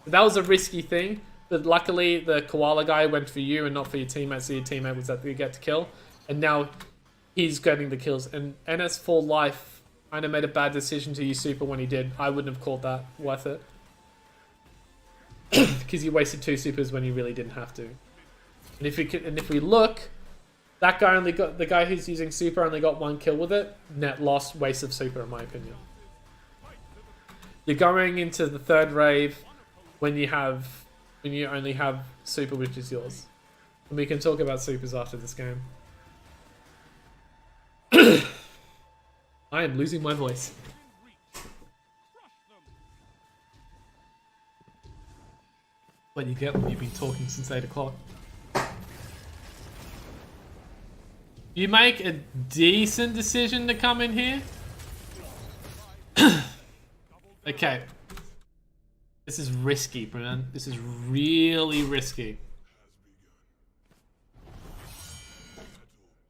That was a risky thing, but luckily the koala guy went for you and not for your teammate, so your teammate was able to get to kill. And now he's getting the kills. And NS4 Life kind of made a bad decision to use super when he did. I wouldn't have called that worth it. Because you wasted 2 supers when you really didn't have to. And if we look, that guy the guy who's using super only got 1 kill with it. Net loss, waste of super in my opinion. You're going into the 3rd rave when you only have super, which is yours. And we can talk about supers after this game. I am losing my voice. What you get when you've been talking since 8 o'clock. You make a decent decision to come in here. Okay. This is risky, man. This is really risky.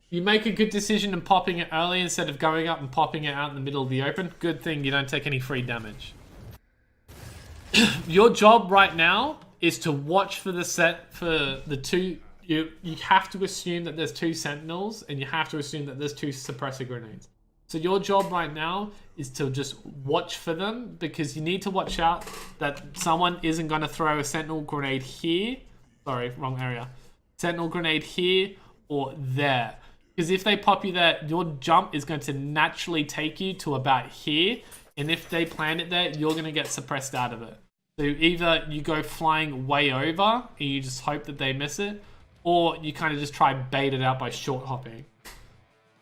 You make a good decision in popping it early instead of going up and popping it out in the middle of the open. Good thing you don't take any free damage. Your job right now is to watch for the set for the 2... You have to assume that there's 2 sentinels and you have to assume that there's 2 suppressor grenades. So your job right now is to just watch for them because you need to watch out that someone isn't going to throw a sentinel grenade here. Sorry, wrong area. Sentinel grenade here or there. Because if they pop you there, your jump is going to naturally take you to about here. And if they plant it there, you're going to get suppressed out of it. So either you go flying way over and you just hope that they miss it, or you kind of just try and bait it out by short hopping.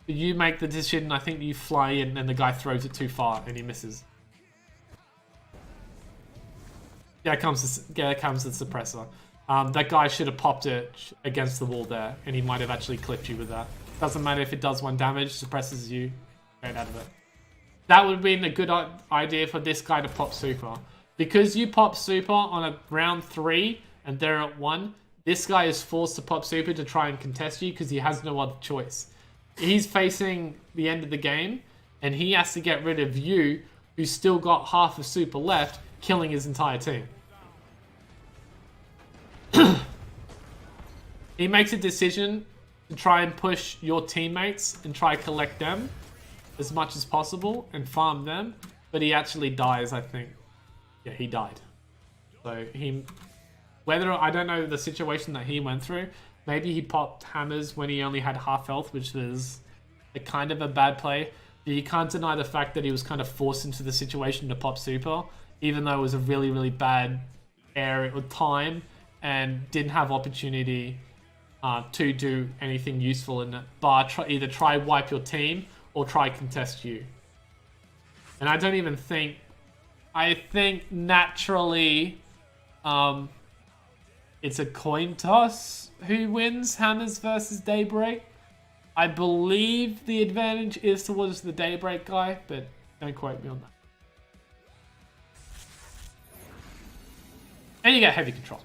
But you make the decision, I think you fly in and the guy throws it too far and he misses. Yeah, comes the suppressor. That guy should have popped it against the wall there, and he might have actually clipped you with that. Doesn't matter if it does 1 damage, suppresses you straight out of it. That would have been a good idea for this guy to pop super. Because you pop super on a round 3 and they're at 1, this guy is forced to pop super to try and contest you because he has no other choice. He's facing the end of the game, and he has to get rid of you, who's still got half of super left, killing his entire team. He makes a decision to try and push your teammates and try to collect them as much as possible and farm them, but he actually dies, I think. Yeah, he died. So I don't know the situation that he went through. Maybe he popped hammers when he only had half health, which was a kind of a bad play. But you can't deny the fact that he was kind of forced into the situation to pop super, even though it was a really, really bad area or time and didn't have opportunity to do anything useful in it. But either try wipe your team or try contest you. And I don't even think... I think naturally it's a coin toss who wins Hammers versus Daybreak. I believe the advantage is towards the Daybreak guy, but don't quote me on that. And you get heavy control.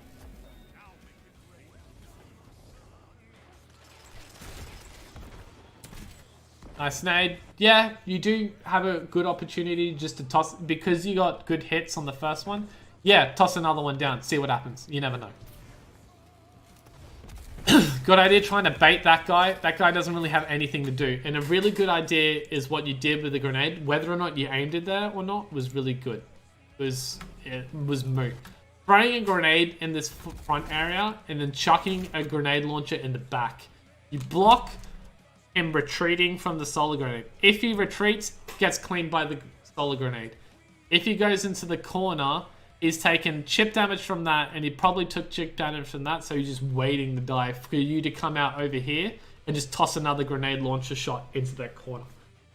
Nice nade. Yeah, you do have a good opportunity just to toss, because you got good hits on the first one. Yeah, toss another one down, see what happens. You never know. Good idea trying to bait that guy. That guy doesn't really have anything to do. And a really good idea is what you did with the grenade. Whether or not you aimed it there or not was really good. It was moot. Throwing a grenade in this front area and then chucking a grenade launcher in the back. You block him retreating from the solar grenade. If he retreats, gets cleaned by the solar grenade. If he goes into the corner, he's taken chip damage from that, and he probably took chip damage from that, so he's just waiting to die for you to come out over here and just toss another grenade launcher shot into that corner.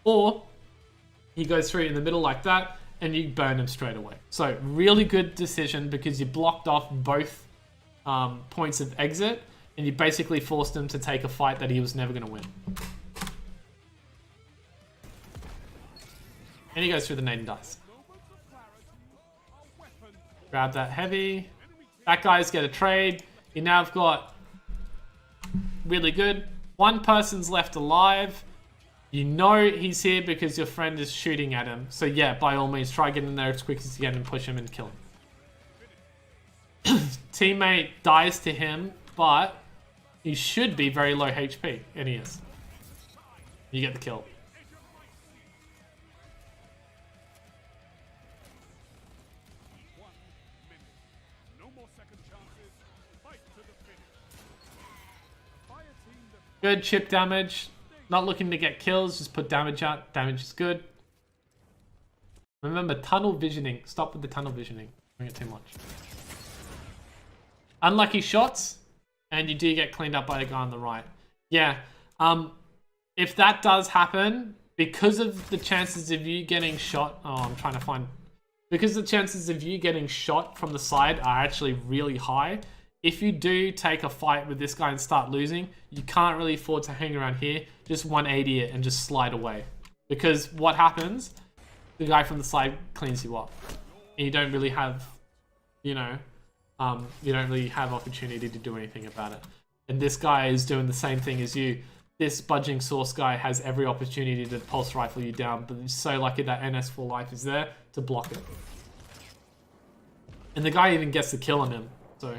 Or he goes through in the middle like that, and you burn him straight away. So really good decision, because you blocked off both points of exit, and you basically forced him to take a fight that he was never going to win. And he goes through the nade and dies. Grab that heavy. That guy's get a trade. You now have got really good. One person's left alive. You know he's here because your friend is shooting at him. So yeah, by all means, try getting in there as quick as you can and push him and kill him. Teammate dies to him, but he should be very low HP, and he is. You get the kill. Good chip damage. Not looking to get kills, just put damage out. Damage is good. Remember, tunnel visioning. Stop with the tunnel visioning. Doing it too much. Unlucky shots, and you do get cleaned up by the guy on the right. Yeah. If that does happen, because of the chances of you getting shot... Oh, I'm trying to find... Because the chances of you getting shot from the side are actually really high. If you do take a fight with this guy and start losing, you can't really afford to hang around here. Just 180 it and just slide away. Because what happens, the guy from the side cleans you up. And you don't really have, you don't really have opportunity to do anything about it. And this guy is doing the same thing as you. This budging source guy has every opportunity to pulse rifle you down, but he's so lucky that NS for life is there to block it. And the guy even gets the kill on him, so...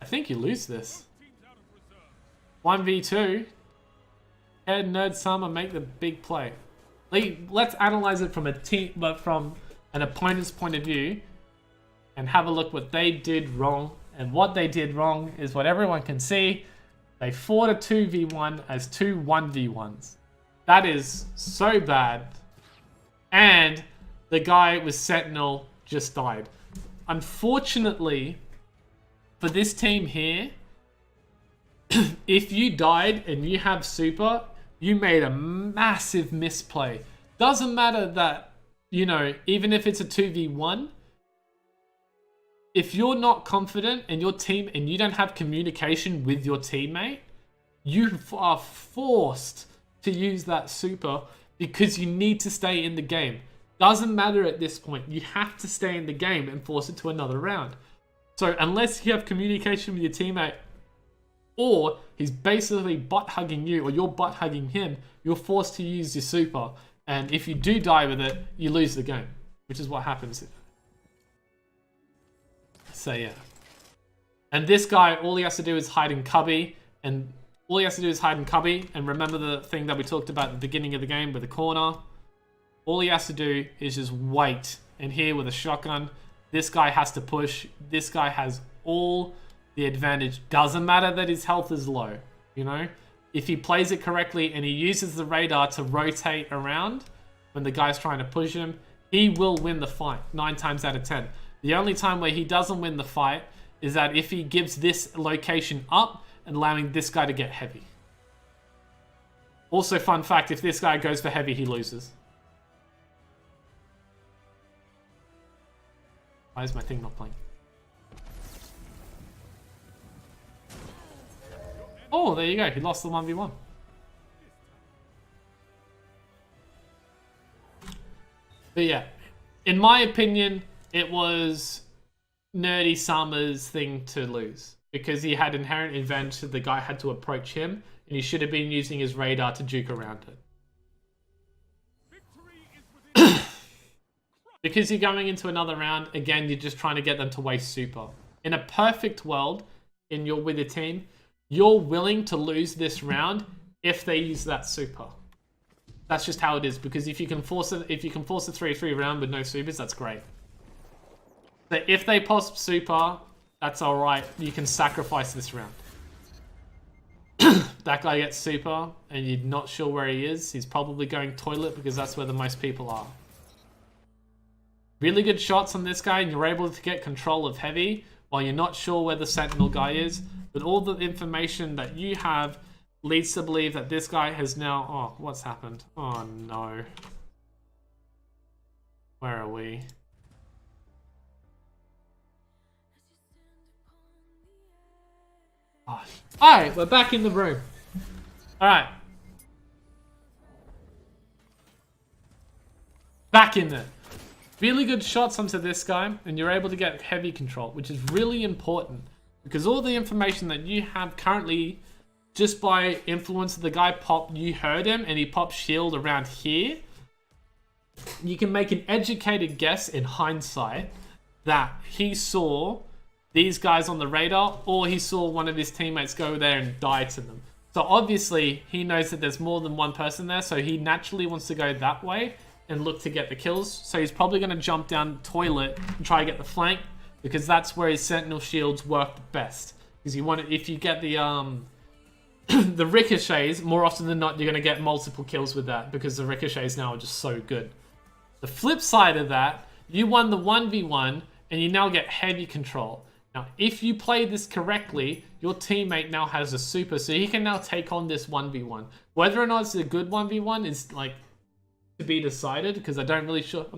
I think you lose this. 1v2. Head Nerd Summer make the big play. Let's analyze it from a team, but from an opponent's point of view, and have a look what they did wrong And what they did wrong is what everyone can see. They fought a 2v1 as two 1v1s. That is so bad. And the guy with Sentinel just died. Unfortunately, for this team here, if you died and you have super, you made a massive misplay. Doesn't matter that, you know, even if it's a 2v1, if you're not confident in your team and you don't have communication with your teammate, you are forced to use that super because you need to stay in the game. Doesn't matter at this point. You have to stay in the game and force it to another round. So unless you have communication with your teammate, or he's basically butt-hugging you, or you're butt-hugging him, you're forced to use your super. And if you do die with it, you lose the game, which is what happens. So yeah. And this guy, all he has to do is hide in cubby, and remember the thing that we talked about at the beginning of the game with the corner. All he has to do is just wait. And here with a shotgun, this guy has to push. This guy has all the advantage. Doesn't matter that his health is low, you know? If he plays it correctly and he uses the radar to rotate around when the guy's trying to push him, he will win the fight 9 times out of 10. The only time where he doesn't win the fight is that if he gives this location up and allowing this guy to get heavy. Also, fun fact, if this guy goes for heavy, he loses. Why is my thing not playing? Oh, there you go. He lost the 1v1. But yeah, in my opinion, it was Nerdy Summer's thing to lose. Because he had inherent advantage, the guy had to approach him, and he should have been using his radar to juke around it. Because you're going into another round, again, you're just trying to get them to waste super. In a perfect world, with your team, you're willing to lose this round if they use that super. That's just how it is, because if you can force a 3-3 round with no supers, that's great. So if they pop super, that's alright. You can sacrifice this round. That guy gets super, and you're not sure where he is. He's probably going toilet because that's where the most people are. Really good shots on this guy, and you're able to get control of heavy while you're not sure where the Sentinel guy is. But all the information that you have leads to believe that this guy has now... Oh, what's happened? Oh, no. Where are we? Oh. Alright, we're back in the room. Alright. Back in there. Really good shots onto this guy, and you're able to get heavy control, which is really important. Because all the information that you have currently, just by influence of the guy you heard him, and he popped shield around here, you can make an educated guess in hindsight that he saw these guys on the radar, or he saw one of his teammates go there and die to them. So obviously, he knows that there's more than one person there, so he naturally wants to go that way and look to get the kills. So he's probably going to jump down toilet and try to get the flank, because that's where his sentinel shields work the best. Because if you get the the ricochets, more often than not, you're going to get multiple kills with that, because the ricochets now are just so good. The flip side of that, you won the 1v1, and you now get heavy control. Now, if you play this correctly, your teammate now has a super, so he can now take on this 1v1. Whether or not it's a good 1v1 is like to be decided, because I'm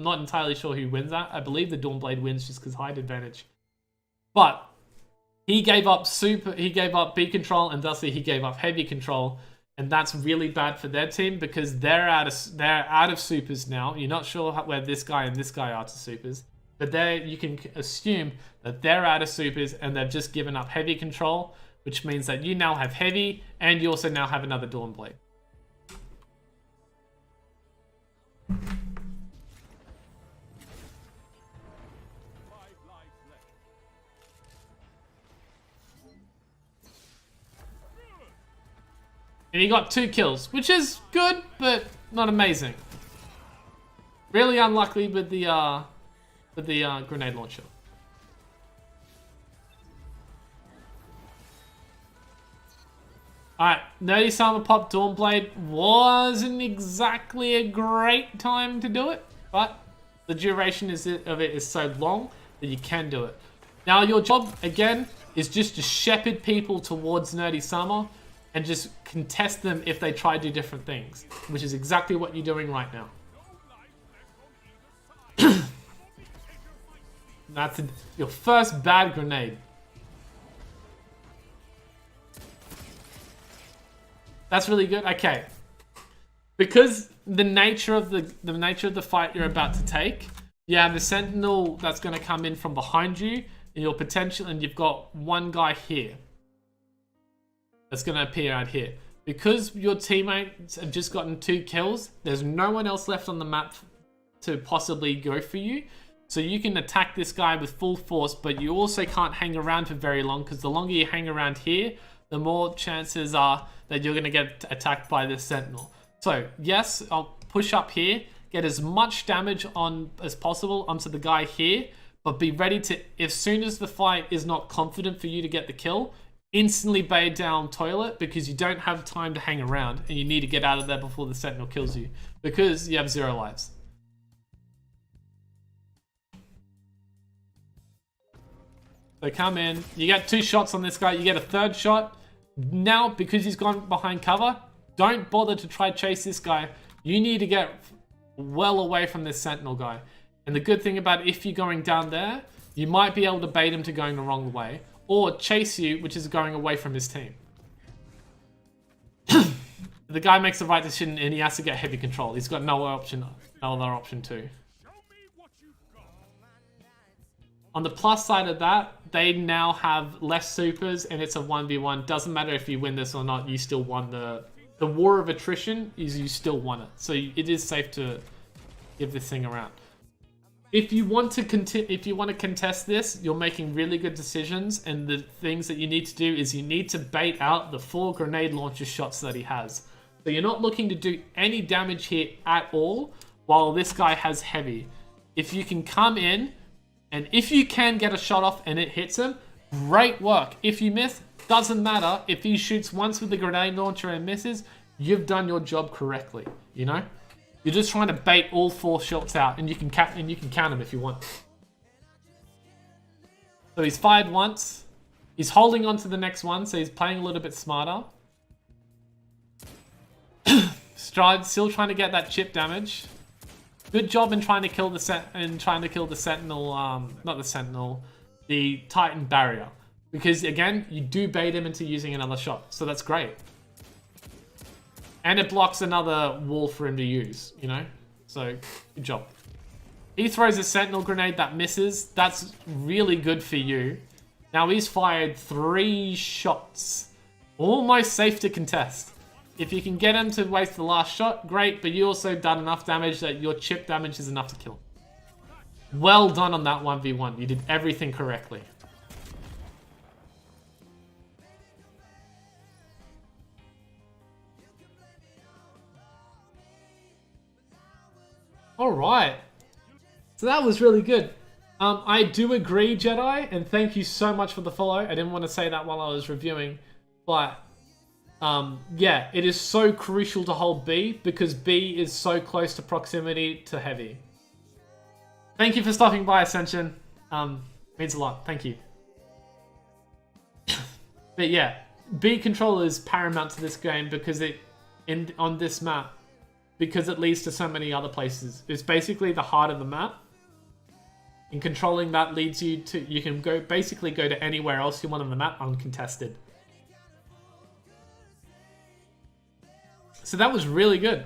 not entirely sure who wins that. I believe the Dawnblade wins just because height advantage. But he gave up B control, and thusly he gave up heavy control, and that's really bad for their team because they're out of supers now. You're not sure where this guy and this guy are to supers. But you can assume that they're out of supers and they've just given up heavy control, which means that you now have heavy and you also now have another Dawnblade. And he got 2 kills, which is good, but not amazing. Really unlucky with the grenade launcher. Alright, Nerdy Summer Pop Dawnblade wasn't exactly a great time to do it, but the duration of it is so long that you can do it. Now your job, again, is just to shepherd people towards Nerdy Summer and just contest them if they try to do different things, which is exactly what you're doing right now. That's your first bad grenade. That's really good. Okay, because the nature of the fight you're about to take, you have a sentinel that's going to come in from behind you, and you've got one guy here that's going to appear out here. Because your teammates have just gotten 2 kills, there's no one else left on the map to possibly go for you. So you can attack this guy with full force, but you also can't hang around for very long, because the longer you hang around here, the more chances are that you're going to get attacked by this sentinel. So yes, I'll push up here, get as much damage on as possible onto the guy here, but be ready to, as soon as the fight is not confident for you to get the kill, instantly bait down toilet, because you don't have time to hang around and you need to get out of there before the sentinel kills you, because you have 0 lives. So come in, you get 2 shots on this guy, you get a 3rd shot. Now, because he's gone behind cover, don't bother to try chase this guy. You need to get well away from this sentinel guy. And the good thing about if you're going down there, you might be able to bait him to going the wrong way, or chase you, which is going away from his team. The guy makes the right decision and he has to get heavy control. He's got no other option too. On the plus side of that, they now have less supers and it's a 1v1. Doesn't matter if you win this or not, you still won the war of attrition. Is you still won it. So it is safe to give this thing around. If you want to contest this, you're making really good decisions, and the things that you need to do is you need to bait out the 4 grenade launcher shots that he has. So you're not looking to do any damage here at all while this guy has heavy. If you can come in, and if you can get a shot off and it hits him, great work. If you miss, doesn't matter. If he shoots once with the grenade launcher and misses, you've done your job correctly, you know? You're just trying to bait all 4 shots out, and you can count them if you want. So he's fired once. He's holding on to the next one, so he's playing a little bit smarter. Stride still trying to get that chip damage. Good job in trying to kill the sentinel, not the sentinel, the Titan barrier. Because again, you do bait him into using another shot, so that's great. And it blocks another wall for him to use, you know? So, good job. He throws a sentinel grenade that misses. That's really good for you. Now he's fired 3 shots. Almost safe to contest. If you can get him to waste the last shot, great, but you also done enough damage that your chip damage is enough to kill him. Well done on that 1v1. You did everything correctly. Alright. So that was really good. I do agree, Jedi, and thank you so much for the follow. I didn't want to say that while I was reviewing, but yeah, it is so crucial to hold B because B is so close to proximity to heavy. Thank you for stopping by, Ascension. Means a lot. Thank you. But yeah, B control is paramount to this game because on this map, because it leads to so many other places. It's basically the heart of the map. And controlling that leads you to, you can basically go to anywhere else you want on the map uncontested. So that was really good.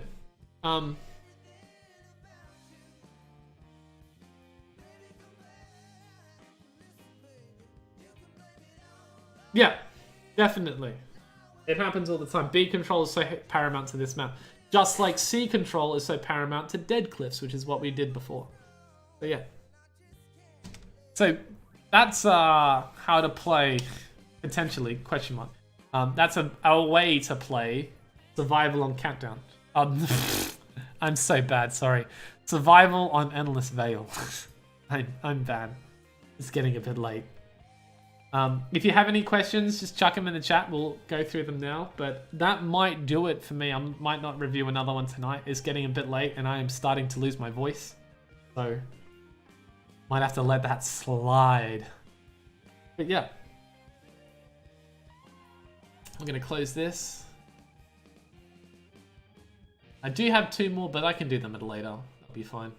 Yeah, definitely. It happens all the time. B control is so paramount to this map. Just like C control is so paramount to Dead Cliffs, which is what we did before. So yeah. So that's how to play, potentially, question mark. That's a way to play Survival on Countdown. I'm so bad, sorry. Survival on Endless Veil. I'm bad. It's getting a bit late. If you have any questions, just chuck them in the chat. We'll go through them now. But that might do it for me. I might not review another one tonight. It's getting a bit late and I am starting to lose my voice. So, might have to let that slide. But yeah. I'm going to close this. I do have 2 more, but I can do them at a later. That'll be fine.